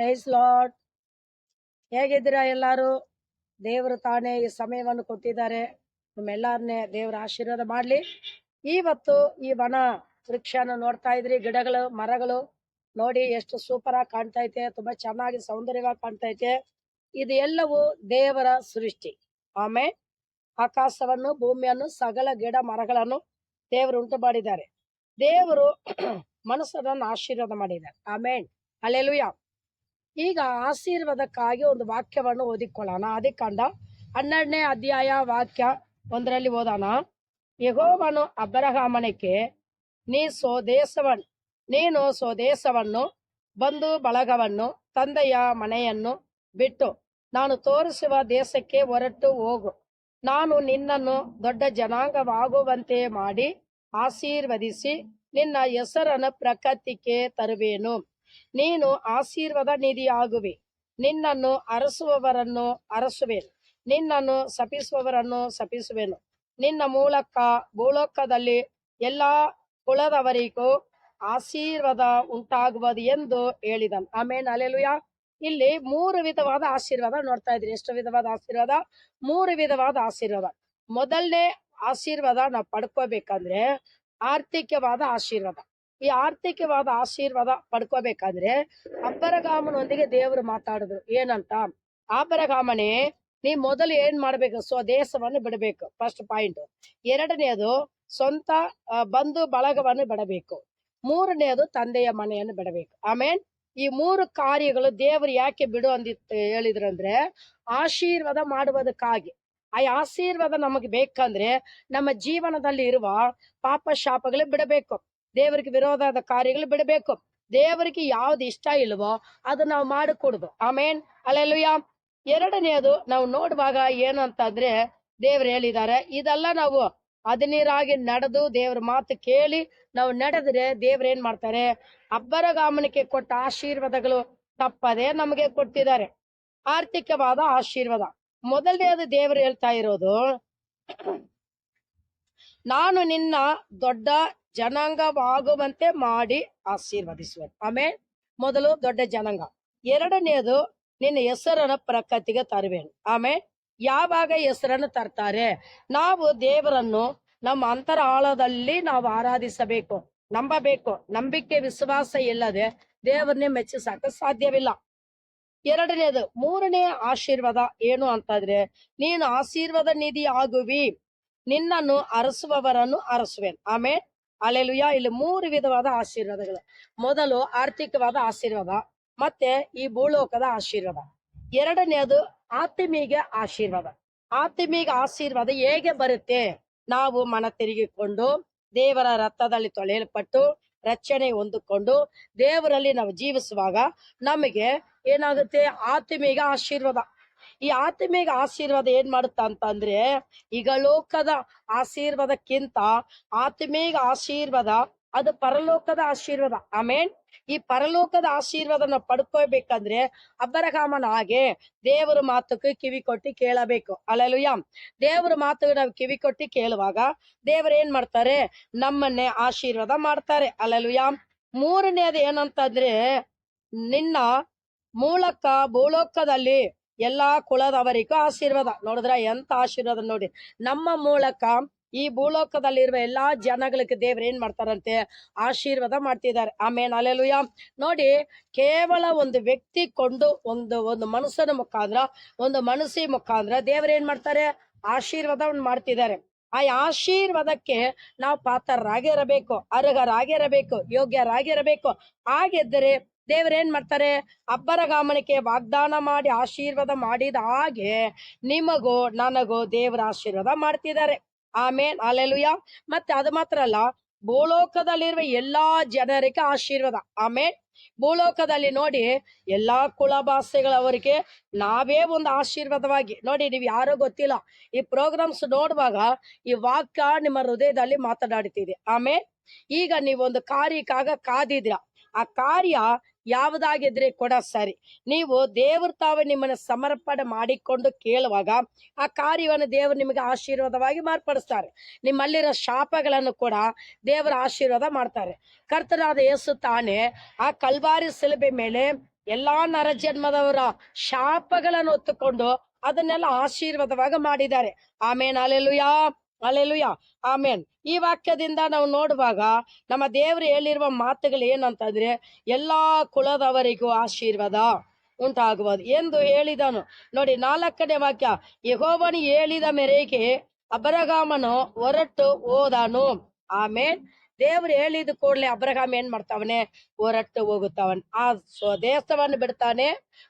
Price lord. ಹೇಗಿದ್ದೀರಾ ಎಲ್ಲಾರು? ದೇವರು ತಾನೇ ಈ ಸಮಯವನ್ನು ಕೊಟ್ಟಿದ್ದಾರೆ. ನಿಮ್ಮೆಲ್ಲರನ್ನೇ ದೇವರ ಆಶೀರ್ವಾದ ಮಾಡ್ಲಿ. ಇವತ್ತು ಈ ವನ ವೃಕ್ಷನ ನೋಡ್ತಾ ಇದ್ರಿ, ಗಿಡಗಳು ಮರಗಳು ನೋಡಿ ಎಷ್ಟು ಸೂಪರ್ ಆಗಿ ಕಾಣ್ತಾ ಐತೆ, ತುಂಬಾ ಚೆನ್ನಾಗಿ ಸೌಂದರ್ಯವಾಗಿ ಕಾಣ್ತಾ ಐತೆ. ಇದು ಎಲ್ಲವೂ ದೇವರ ಸೃಷ್ಟಿ. ಆಮೇಲೆ ಆಕಾಶವನ್ನು ಭೂಮಿಯನ್ನು ಸಕಲ ಗಿಡ ಮರಗಳನ್ನು ದೇವರು ಉಂಟು ಮಾಡಿದ್ದಾರೆ. ದೇವರು ಮನುಷ್ಯರನ್ನು ಆಶೀರ್ವಾದ ಮಾಡಿದ್ದಾರೆ. ಆಮೇನ್, ಹಲ್ಲೆಲೂಯಾ. ಈಗ ಆಶೀರ್ವಾದಕ್ಕಾಗಿ ಒಂದು ವಾಕ್ಯವನ್ನು ಓದಿಕೊಳ್ಳೋಣ. ಆದಿಕಾಂಡ 12ನೇ ಅಧ್ಯಾಯ ವಾಕ್ಯ 1ರಲ್ಲಿ ಓದೋಣ. ಯೆಹೋವನು ಅಬ್ರಹಾಮನಿಗೆ, ನೀನು ಸ್ವದೇಶವನ್ನು ಬಂಧು ಬಳಗವನ್ನು ತಂದೆಯ ಮನೆಯನ್ನು ಬಿಟ್ಟು ನಾನು ತೋರಿಸುವ ದೇಶಕ್ಕೆ ಹೊರಟು ಹೋಗು. ನಾನು ನಿನ್ನನ್ನು ದೊಡ್ಡ ಜನಾಂಗವಾಗುವಂತೆ ಮಾಡಿ ಆಶೀರ್ವದಿಸಿ ನಿನ್ನ ಹೆಸರನ್ನು ಪ್ರಖ್ಯಾತಿಗೆ ತರುವೆನು. ನೀನು ಆಶೀರ್ವಾದ ನಿಧಿಯಾಗುವಿ. ನಿನ್ನನ್ನು ಅರಸುವವರನ್ನು ಅರಸುವೆನು, ನಿನ್ನನ್ನು ಶಪಿಸುವವರನ್ನು ಶಪಿಸುವೆನು. ನಿನ್ನ ಮೂಲಕ ಭೂಲೋಕದಲ್ಲಿ ಎಲ್ಲಾ ಕುಲದವರಿಗೂ ಆಶೀರ್ವಾದ ಉಂಟಾಗುವುದು ಎಂದು ಹೇಳಿದನು. ಆಮೇನ್, ಹಲ್ಲೆಲೂಯಾ. ಇಲ್ಲಿ 3 ವಿಧವಾದ ಆಶೀರ್ವಾದ ನೋಡ್ತಾ ಇದ್ರಿ. ಎಷ್ಟು ವಿಧವಾದ ಆಶೀರ್ವಾದ? 3 ವಿಧವಾದ ಆಶೀರ್ವಾದ. ಮೊದಲನೇ ಆಶೀರ್ವಾದ ನಾವು ಪಡ್ಕೋಬೇಕಂದ್ರೆ ಆರ್ಥಿಕವಾದ ಆಶೀರ್ವಾದ. ಈ ಆರ್ಥಿಕವಾದ ಆಶೀರ್ವಾದ ಪಡ್ಕೋಬೇಕಂದ್ರೆ ಅಬ್ರಹಾಮನೊಂದಿಗೆ ದೇವರು ಮಾತಾಡಿದ್ರು. ಏನಂತ? ಅಬ್ರಹಾಮನೇ, ನೀ ಮೊದಲು ಏನ್ ಮಾಡ್ಬೇಕು? ಸ್ವದೇಶವನ್ನು ಬಿಡಬೇಕು, ಫಸ್ಟ್ ಪಾಯಿಂಟ್. 2ನೇದು ಸ್ವಂತ ಬಂಧು ಬಳಗವನ್ನು ಬಿಡಬೇಕು. 3ನೇದು ತಂದೆಯ ಮನೆಯನ್ನು ಬಿಡಬೇಕು. ಆಮೇನ್. ಈ 3 ಕಾರ್ಯಗಳು ದೇವರು ಯಾಕೆ ಬಿಡು ಅಂದಿತ್ತು ಹೇಳಿದ್ರಂದ್ರೆ ಆಶೀರ್ವಾದ ಮಾಡುವುದಕ್ಕಾಗಿ. ಆ ಆಶೀರ್ವಾದ ನಮಗೆ ಬೇಕಂದ್ರೆ ನಮ್ಮ ಜೀವನದಲ್ಲಿ ಇರುವ ಪಾಪ ಶಾಪಗಳು ಬಿಡಬೇಕು, ದೇವರಿಗೆ ವಿರೋಧದ ಕಾರ್ಯಗಳು ಬಿಡಬೇಕು. ದೇವರಿಗೆ ಯಾವ್ದು ಇಷ್ಟ ಇಲ್ವೋ ಅದು ನಾವು ಮಾಡಿಕೊಡುದು. ಆಮೇನ್, ಹಲ್ಲೆಲೂಯಾ. 2ನೇದು ನಾವು ನೋಡುವಾಗ ಏನಂತಂದ್ರೆ ದೇವ್ರು ಹೇಳಿದ್ದಾರೆ, ಇದೆಲ್ಲ ನಾವು ಹದಿನೀರಾಗಿ ನಡೆದು ದೇವ್ರ ಮಾತು ಕೇಳಿ ನಾವು ನಡೆದ್ರೆ ದೇವ್ರ ಏನ್ ಮಾಡ್ತಾರೆ? ಅಬ್ರಹಾಮನಿಗೆ ಕೊಟ್ಟ ಆಶೀರ್ವಾದಗಳು ತಪ್ಪದೆ ನಮಗೆ ಕೊಟ್ಟಿದ್ದಾರೆ. ಆರ್ಥಿಕವಾದ ಆಶೀರ್ವಾದ. ಮೊದಲನೇದು ದೇವರು ಹೇಳ್ತಾ ಇರೋದು, ನಾನು ನಿನ್ನ ದೊಡ್ಡ ಜನಾಂಗವಾಗುವಂತೆ ಮಾಡಿ ಆಶೀರ್ವದಿಸುವೆ. ಆಮೇಲೆ ಮೊದಲು ದೊಡ್ಡ ಜನಾಂಗ. 2ನೇದು ನಿನ್ನ ಹೆಸರನ್ನು ಪ್ರಖ್ಯಾತಿಗೆ ತರುವೇನು. ಆಮೇಲೆ ಯಾವಾಗ ಹೆಸರನ್ನು ತರ್ತಾರೆ? ನಾವು ದೇವರನ್ನು ನಮ್ಮ ಅಂತರ ಆಳದಲ್ಲಿ ನಾವು ಆರಾಧಿಸಬೇಕು, ನಂಬಬೇಕು. ನಂಬಿಕೆ ವಿಶ್ವಾಸ ಇಲ್ಲದೆ ದೇವರನ್ನೇ ಮೆಚ್ಚಿಸಕ ಸಾಧ್ಯವಿಲ್ಲ. 2ನೇದು. 3ನೇ ಆಶೀರ್ವಾದ ಏನು ಅಂತಂದ್ರೆ, ನೀನು ಆಶೀರ್ವಾದ ನಿಧಿ ಆಗುವಿ, ನಿನ್ನನ್ನು ಅರಸುವವರನ್ನು ಅರಸುವೆನು. ಆಮೇಲೆ, ಹಲ್ಲೆಲೂಯಾ. ಇಲ್ಲಿ 3 ವಿಧವಾದ ಆಶೀರ್ವಾದಗಳು. ಮೊದಲು ಆರ್ಥಿಕವಾದ ಆಶೀರ್ವಾದ, ಮತ್ತೆ ಈ ಭೂಲೋಕದ ಆಶೀರ್ವಾದ. 2ನೇದು ಆತ್ಮೀಗ ಆಶೀರ್ವಾದ. ಆತ್ಮೀಗ ಆಶೀರ್ವಾದ ಹೇಗೆ ಬರುತ್ತೆ? ನಾವು ಮನ ತಿರುಗಿಕೊಂಡು ದೇವರ ರಕ್ತದಲ್ಲಿ ತೊಳೆಯಲ್ಪಟ್ಟು ರಕ್ಷಣೆ ಹೊಂದಿಕೊಂಡು ದೇವರಲ್ಲಿ ನಾವು ಜೀವಿಸುವಾಗ ನಮಗೆ ಏನಾಗುತ್ತೆ? ಆತ್ಮೀಗ ಆಶೀರ್ವಾದ. ಈ ಆತ್ಮೀಗ ಆಶೀರ್ವಾದ ಏನ್ ಮಾಡುತ್ತ ಅಂತಂದ್ರೆ, ಈಗ ಲೋಕದ ಆಶೀರ್ವಾದಕ್ಕಿಂತ ಆತ್ಮೀಗ ಆಶೀರ್ವಾದ ಅದು ಪರಲೋಕದ ಆಶೀರ್ವಾದ. ಆಮೇನ್. ಈ ಪರಲೋಕದ ಆಶೀರ್ವಾದ ನಾವು ಪಡ್ಕೋಬೇಕಂದ್ರೆ ಅಬ್ರಹಾಮನ ಹಾಗೆ ದೇವರ ಮಾತುக்கு ಕಿವಿ ಕೊಟ್ಟು ಕೇಳಬೇಕು. ಹಲ್ಲೆಲೂಯಾ. ದೇವರ ಮಾತು ನಾವು ಕಿವಿ ಕೊಟ್ಟು ಕೇಳುವಾಗ ದೇವರು ಏನ್ ಮಾಡ್ತಾರೆ? ನಮ್ಮನ್ನೇ ಆಶೀರ್ವಾದ ಮಾಡ್ತಾರೆ. ಹಲ್ಲೆಲೂಯಾ. 3ನೇದು ಏನಂತಂದ್ರೆ, ನಿನ್ನ ಮೂಲಕ ಭೂಲೋಕದಲ್ಲಿ ಎಲ್ಲಾ ಕುಲದವರಿಗೂ ಆಶೀರ್ವಾದ. ನೋಡಿದ್ರ ಎಂತ ಆಶೀರ್ವಾದ ನೋಡಿ. ನಮ್ಮ ಮೂಲಕ ಈ ಭೂಲೋಕದಲ್ಲಿರುವ ಎಲ್ಲಾ ಜನಗಳಿಗೆ ದೇವ್ರ ಏನ್ ಮಾಡ್ತಾರಂತೆ? ಆಶೀರ್ವಾದ ಮಾಡ್ತಿದ್ದಾರೆ. ಆಮೇನ್, ಹಲ್ಲೆಲೂಯಾ. ನೋಡಿ, ಕೇವಲ ಒಂದು ವ್ಯಕ್ತಿ ಕೊಂಡು ಒಂದು ಮನುಷ್ಯನ ಮುಖಾಂತರ ಒಂದು ಮನಸ್ಸಿ ಮುಖಾಂತರ ದೇವ್ರ ಏನ್ ಮಾಡ್ತಾರೆ? ಆಶೀರ್ವಾದವನ್ನು ಮಾಡ್ತಿದ್ದಾರೆ. ಆ ಆಶೀರ್ವಾದಕ್ಕೆ ನಾವು ಪಾತ್ರರಾಗಿರಬೇಕು, ಅರ್ಹರಾಗಿರಬೇಕು, ಯೋಗ್ಯರಾಗಿರಬೇಕು. ಹಾಗಿದ್ದರೆ ದೇವ್ರ ಏನ್ ಮಾಡ್ತಾರೆ? ಅಬ್ರಹಾಮನಿಗೆ ವಾಗ್ದಾನ ಮಾಡಿ ಆಶೀರ್ವಾದ ಮಾಡಿದ ಹಾಗೆ ನಿಮಗೂ ನನಗೂ ದೇವರ ಆಶೀರ್ವಾದ ಮಾಡ್ತಿದ್ದಾರೆ. ಆಮೇನ್, ಹಲ್ಲೆಲೂಯಾ. ಮತ್ತೆ ಅದು ಮಾತ್ರ ಅಲ್ಲ, ಭೂಲೋಕದಲ್ಲಿರುವ ಎಲ್ಲಾ ಜನರಿಗೆ ಆಶೀರ್ವಾದ. ಆಮೇನ್. ಭೂಲೋಕದಲ್ಲಿ ನೋಡಿ ಎಲ್ಲಾ ಕುಲ ಭಾಷೆಗಳವರಿಗೆ ನಾವೇ ಒಂದು ಆಶೀರ್ವಾದವಾಗಿ ನೋಡಿ. ನೀವು ಯಾರೋ ಗೊತ್ತಿಲ್ಲ, ಈ ಪ್ರೋಗ್ರಾಮ್ಸ್ ನೋಡುವಾಗ ಈ ವಾಕ್ಯ ನಿಮ್ಮ ಹೃದಯದಲ್ಲಿ ಮಾತನಾಡುತ್ತಿದೆ. ಆಮೇನ್. ಈಗ ನೀವೊಂದು ಕಾರ್ಯಕ್ಕಾಗ ಕಾದಿದ್ರ, ಆ ಕಾರ್ಯ ಯಾವುದಾಗಿದ್ರೆ ಕೂಡ ಸರಿ, ನೀವು ದೇವ್ರ ತಾವೇ ನಿಮ್ಮನ್ನ ಸಮರ್ಪಣೆ ಮಾಡಿಕೊಂಡು ಕೇಳುವಾಗ ಆ ಕಾರ್ಯವನ್ನು ದೇವರು ನಿಮಗೆ ಆಶೀರ್ವಾದವಾಗಿ ಮಾರ್ಪಡಿಸ್ತಾರೆ. ನಿಮ್ಮಲ್ಲಿರೋ ಶಾಪಗಳನ್ನು ಕೂಡ ದೇವರ ಆಶೀರ್ವಾದ ಮಾಡ್ತಾರೆ. ಕರ್ತನಾದ ಯೇಸು ತಾನೇ ಆ ಕಲ್ವಾರಿ ಶಿಲುಬೆ ಮೇಲೆ ಎಲ್ಲಾ ನರಜನ್ಮದವರ ಶಾಪಗಳನ್ನು ಹೊತ್ತುಕೊಂಡು ಅದನ್ನೆಲ್ಲ ಆಶೀರ್ವಾದವಾಗಿ ಮಾಡಿದ್ದಾರೆ. ಆಮೇನ್, ಅಲ್ಲೆಲುಯಾ, ಅಲ್ಲೆಲುಯಾ, ಆಮೇನ್. ಈ ವಾಕ್ಯದಿಂದ ನಾವು ನೋಡುವಾಗ ನಮ್ಮ ದೇವರು ಹೇಳಿರುವ ಮಾತುಗಳು ಏನಂತಂದ್ರೆ, ಎಲ್ಲಾ ಕುಲದವರಿಗೂ ಆಶೀರ್ವಾದ ಉಂಟಾಗುವುದು ಎಂದು ಹೇಳಿದನು. ನೋಡಿ 4ನೇ ವಾಕ್ಯ, ಯೆಹೋವನು ಹೇಳಿದ ಮೇರೆಗೆ ಅಬ್ರಹಾಮನು ಹೊರಟು ಹೋದನು. ಆಮೇನ್. ದೇವ್ರು ಹೇಳಿದ ಕೂಡಲೇ ಅಬ್ರಹಾಮ್ ಏನ್ ಮಾಡ್ತಾವನೆ? ಹೊರಟು ಹೋಗುತ್ತವನ್. ಆ ಸ್ವದೇಶವನ್ನು ಬಿಡ್ತಾನೆ,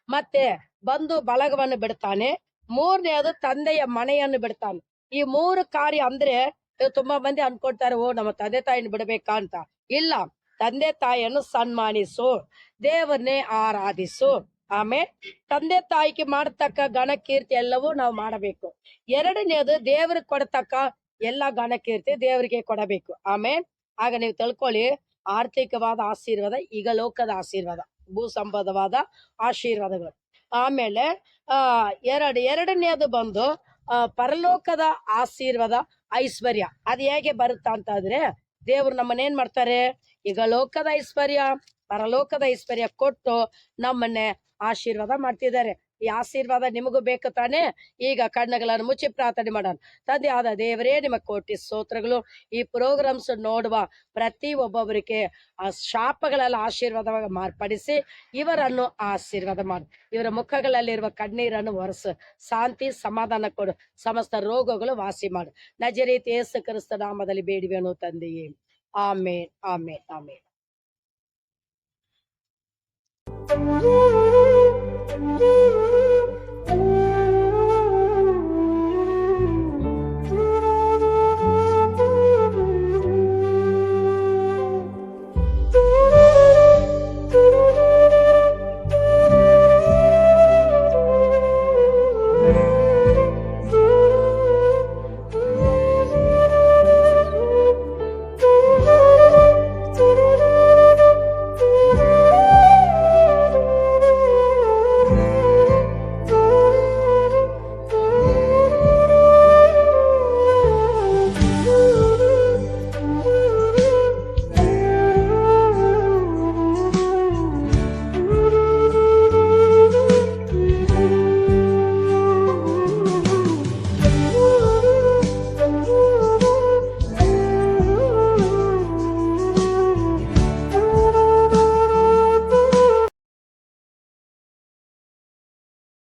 ಮತ್ತೆ ಬಂಧು ಬಳಗವನ್ನು ಬಿಡ್ತಾನೆ, 3ನೇದು ತಂದೆಯ ಮನೆಯನ್ನು ಬಿಡ್ತಾನೆ. ಈ 3 ಕಾರ್ಯ ಅಂದ್ರೆ ತುಂಬಾ ಮಂದಿ ಅನ್ಕೊಳ್ತಾರೆ, ಓ ನಮ್ಮ ತಂದೆ ತಾಯಿನ ಬಿಡ್ಬೇಕಾ ಅಂತ. ಇಲ್ಲ, ತಂದೆ ತಾಯಿಯನ್ನು ಸನ್ಮಾನಿಸು, ದೇವರನ್ನೇ ಆರಾಧಿಸು. ಆಮೇಲೆ ತಂದೆ ತಾಯಿಗೆ ಮಾಡತಕ್ಕ ಘನಕೀರ್ತಿ ಎಲ್ಲವೂ ನಾವು ಮಾಡಬೇಕು. 2ನೇದು ದೇವ್ರಿಗೆ ಕೊಡತಕ್ಕ ಎಲ್ಲ ಘನಕೀರ್ತಿ ದೇವರಿಗೆ ಕೊಡಬೇಕು. ಆಮೇಲೆ ಆಗ ನೀವು ತಿಳ್ಕೊಳ್ಳಿ, ಆರ್ಥಿಕವಾದ ಆಶೀರ್ವಾದ, ಈಗ ಲೋಕದ ಆಶೀರ್ವಾದ, ಭೂ ಸಂಬಂಧವಾದ ಆಶೀರ್ವಾದಗಳು. ಆಮೇಲೆ ಎರಡನೇದು ಬಂದು ಪರಲೋಕದ ಆಶೀರ್ವಾದ, ಐಶ್ವರ್ಯ. ಅದು ಹೇಗೆ ಬರುತ್ತಾ ಅಂತ ಆದ್ರೆ, ದೇವ್ರು ನಮ್ಮನ್ನೇನ್ ಮಾಡ್ತಾರೆ? ಈಗ ಲೋಕದ ಐಶ್ವರ್ಯ, ಪರಲೋಕದ ಐಶ್ವರ್ಯ ಕೊಟ್ಟು ನಮ್ಮನ್ನೇ ಆಶೀರ್ವಾದ ಮಾಡ್ತಿದ್ದಾರೆ. ಈ ಆಶೀರ್ವಾದ ನಿಮಗೂ ಬೇಕು ತಾನೆ? ಈಗ ಕಣ್ಣುಗಳನ್ನು ಮುಚ್ಚಿ ಪ್ರಾರ್ಥನೆ ಮಾಡೋಣ. ತಂದೆ ಆದ ದೇವರೇ, ನಿಮ್ಮ ಕೋಟಿ ಸ್ತೋತ್ರಗಳು. ಈ ಪ್ರೋಗ್ರಾಮ್ಸ್ ನೋಡುವ ಪ್ರತಿ ಒಬ್ಬೊಬ್ಬರಿಗೆ ಆ ಶಾಪಗಳೆಲ್ಲ ಆಶೀರ್ವಾದವಾಗಿ ಮಾರ್ಪಡಿಸಿ ಇವರನ್ನು ಆಶೀರ್ವಾದ ಮಾಡಿ, ಇವರ ಮುಖಗಳಲ್ಲಿರುವ ಕಣ್ಣೀರನ್ನು ಒರೆಸು, ಶಾಂತಿ ಸಮಾಧಾನ ಕೊಡು, ಸಮಸ್ತ ರೋಗಗಳು ವಾಸಿ ಮಾಡು. ನಜರೇತ್ ಯೇಸು ಕ್ರಿಸ್ತ ನಾಮದಲ್ಲಿ ಬೇಡಿವೆನು ತಂದೆಯೇ, ಆಮೇನ್, ಆಮೇನ್, ಆಮೇನ್. Thank you.